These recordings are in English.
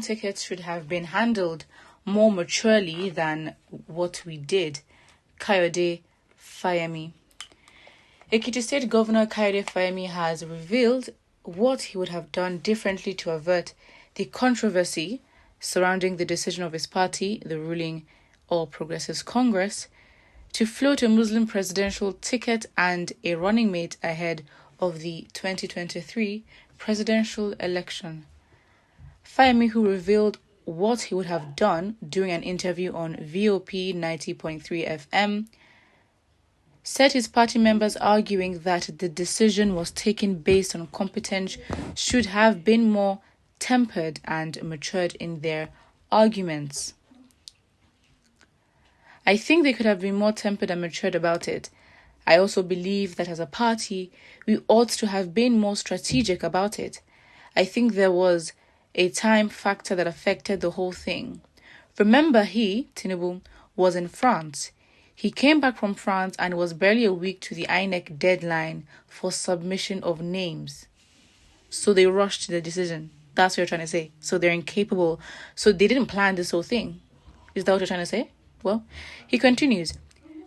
ticket should have been handled more maturely than what we did. Kayode Fayemi. Ekiti State Governor Kayode Fayemi has revealed what he would have done differently to avert the controversy surrounding the decision of his party, the ruling All Progressives Congress, to float a Muslim presidential ticket and a running mate ahead of the 2023 presidential election. Fayemi, who revealed what he would have done during an interview on VOP 90.3 FM, said his party members arguing that the decision was taken based on competence should have been more tempered and matured in their arguments. I think they could have been more tempered and matured about it. I also believe that as a party, we ought to have been more strategic about it. I think there was a time factor that affected the whole thing. Remember, Tinubu, was in France. He came back from France and it was barely a week to the INEC deadline for submission of names. So they rushed to the decision. That's what you're trying to say. So they're incapable. So they didn't plan this whole thing. Is that what you're trying to say? Well, he continues,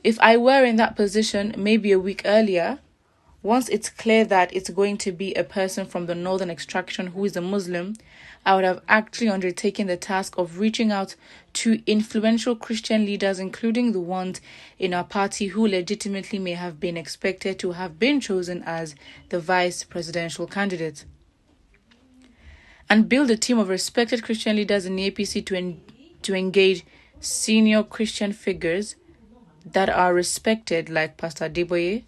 if I were in that position maybe a week earlier, once it's clear that it's going to be a person from the northern extraction who is a Muslim, I would have actually undertaken the task of reaching out to influential Christian leaders, including the ones in our party who legitimately may have been expected to have been chosen as the vice presidential candidate, and build a team of respected Christian leaders in the APC to engage senior Christian figures that are respected, like Pastor Deboye,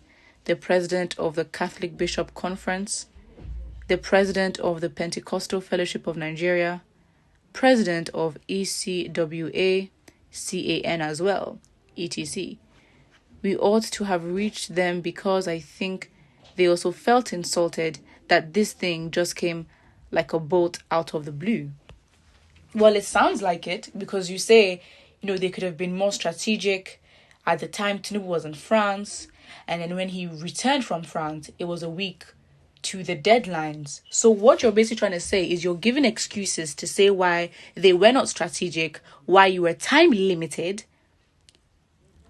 the president of the Catholic Bishop Conference, the president of the Pentecostal Fellowship of Nigeria, president of ECWA, CAN as well, etc. We ought to have reached them because I think they also felt insulted that this thing just came like a bolt out of the blue. Well, it sounds like it because you say, they could have been more strategic. At the time, Tinubu was in France, and then when he returned from France, it was a week to the deadlines. So what you're basically trying to say is you're giving excuses to say why they were not strategic, why you were time limited,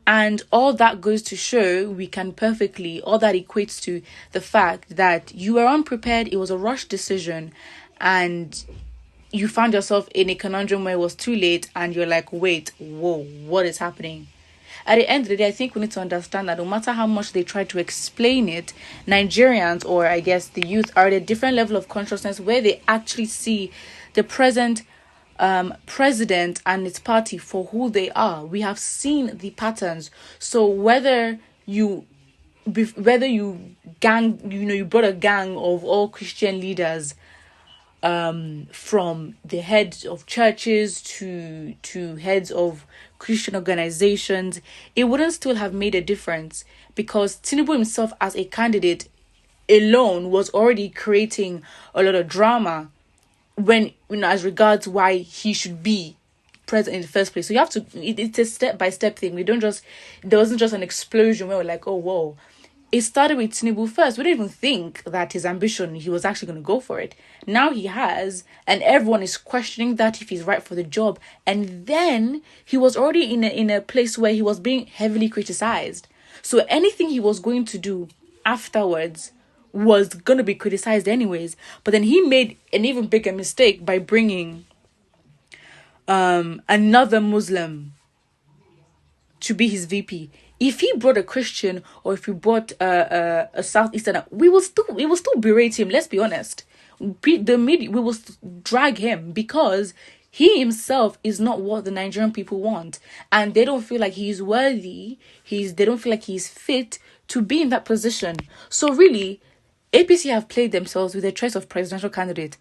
and all that goes to show all that equates to the fact that you were unprepared, it was a rushed decision, and you found yourself in a conundrum where it was too late, and you're like, wait, whoa, what is happening? At the end of the day, I think we need to understand that no matter how much they try to explain it, Nigerians, or I guess the youth, are at a different level of consciousness where they actually see the present president and its party for who they are. We have seen the patterns. So whether you brought a gang of all Christian leaders, from the heads of churches to heads of Christian organizations, it wouldn't still have made a difference, because Tinubu himself as a candidate alone was already creating a lot of drama when, as regards why he should be president in the first place. So you have to, it's a step-by-step thing. There wasn't just an explosion where we're like, oh, whoa. It started with Tinubu first. We didn't even think that his ambition, he was actually going to go for it. Now he has, and everyone is questioning that if he's right for the job. And then he was already in a place where he was being heavily criticized. So anything he was going to do afterwards was going to be criticized anyways. But then he made an even bigger mistake by bringing another Muslim to be his VP. If he brought a Christian, or if he brought a Southeastern, we will still berate him. Let's be honest. The media, we will drag him because he himself is not what the Nigerian people want, and they don't feel like he's worthy. They don't feel like he's fit to be in that position. So really, APC have played themselves with the choice of presidential candidate.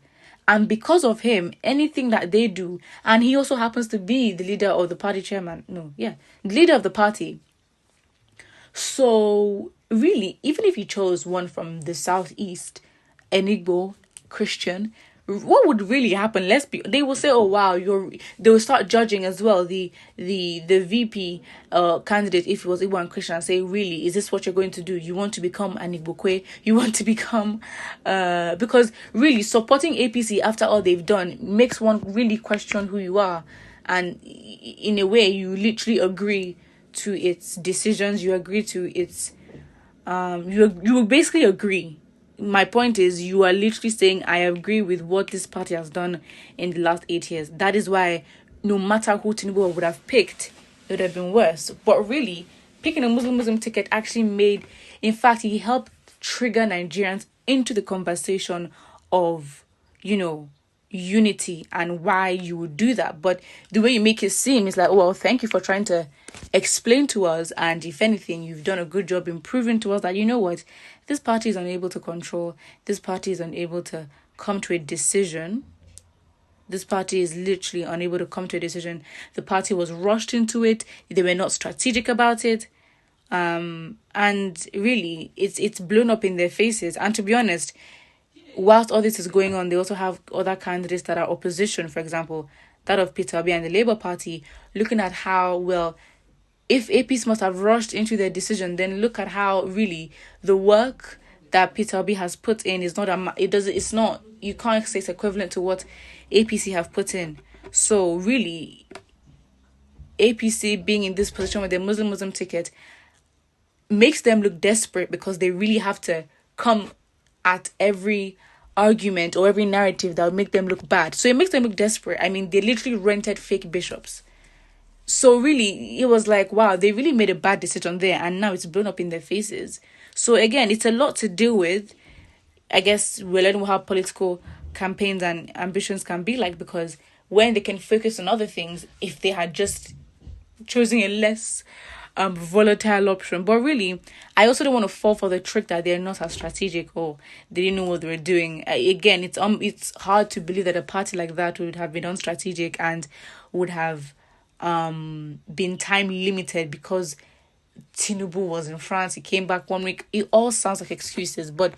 And because of him, anything that they do, and he also happens to be the leader of the party the leader of the party. So really, even if he chose one from the southeast, an Igbo Christian, what would really happen? They will say, oh wow, they will start judging as well the VP candidate, if it was Igbo and Christian, and say, really, is this what you're going to do? You want to become an Igbokwe? You want to become because really supporting APC after all they've done makes one really question who you are. And in a way, you literally agree to its decisions, you agree to its you basically agree. My point is, you are literally saying, I agree with what this party has done in the last 8 years. That is why no matter who Tinubu would have picked, it would have been worse. But really, picking a Muslim ticket actually in fact, he helped trigger Nigerians into the conversation of, unity and why you would do that. But the way you make it seem is like, oh, well, thank you for trying to explain to us, and if anything, you've done a good job in proving to us that, you know what, this party is unable to control, this party is unable to come to a decision. This party is literally unable to come to a decision. The party was rushed into it. They were not strategic about it. And really, it's blown up in their faces. And to be honest, whilst all this is going on, they also have other candidates that are opposition, for example, that of Peter Obi and the Labour Party, looking at how, well, if APs must have rushed into their decision, then look at how really the work that Peter Obi has put in is not, you can't say it's equivalent to what APC have put in. So really, APC being in this position with their Muslim ticket makes them look desperate, because they really have to come at every argument or every narrative that would make them look bad. So it makes them look desperate. I mean, they literally rented fake bishops. So really, it was like, wow, they really made a bad decision there, and now it's blown up in their faces. So again, it's a lot to deal with. I guess we're learning how political campaigns and ambitions can be like, because when they can focus on other things, if they had just chosen a less volatile option. But really, I also don't want to fall for the trick that they're not as strategic or they didn't know what they were doing. Again, it's hard to believe that a party like that would have been unstrategic and would have been time limited because Tinubu was in France, he came back 1 week. It all sounds like excuses, but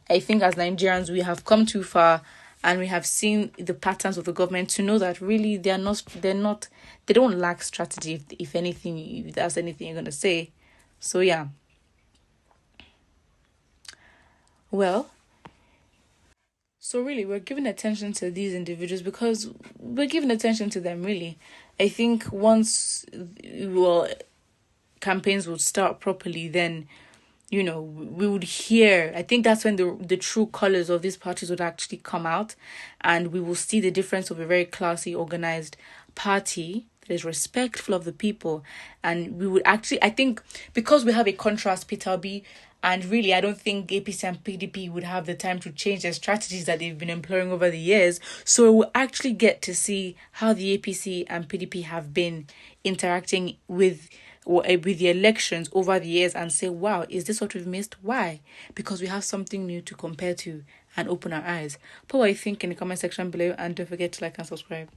I think as Nigerians we have come too far, and we have seen the patterns of the government to know that really they don't lack strategy, if anything, if that's anything you're gonna say. So yeah. Well, so really, we're giving attention to these individuals because we're giving attention to them, really. I think once, campaigns would start properly, then, we would hear, I think that's when the true colours of these parties would actually come out, and we will see the difference of a very classy, organised party that is respectful of the people. And we would actually, I think, because we have a contrast, Peter Obi, and really, I don't think APC and PDP would have the time to change their strategies that they've been employing over the years. So we'll actually get to see how the APC and PDP have been interacting with the elections over the years, and say, wow, is this what we've missed? Why? Because we have something new to compare to and open our eyes. Put what you think in the comment section below, and don't forget to like and subscribe.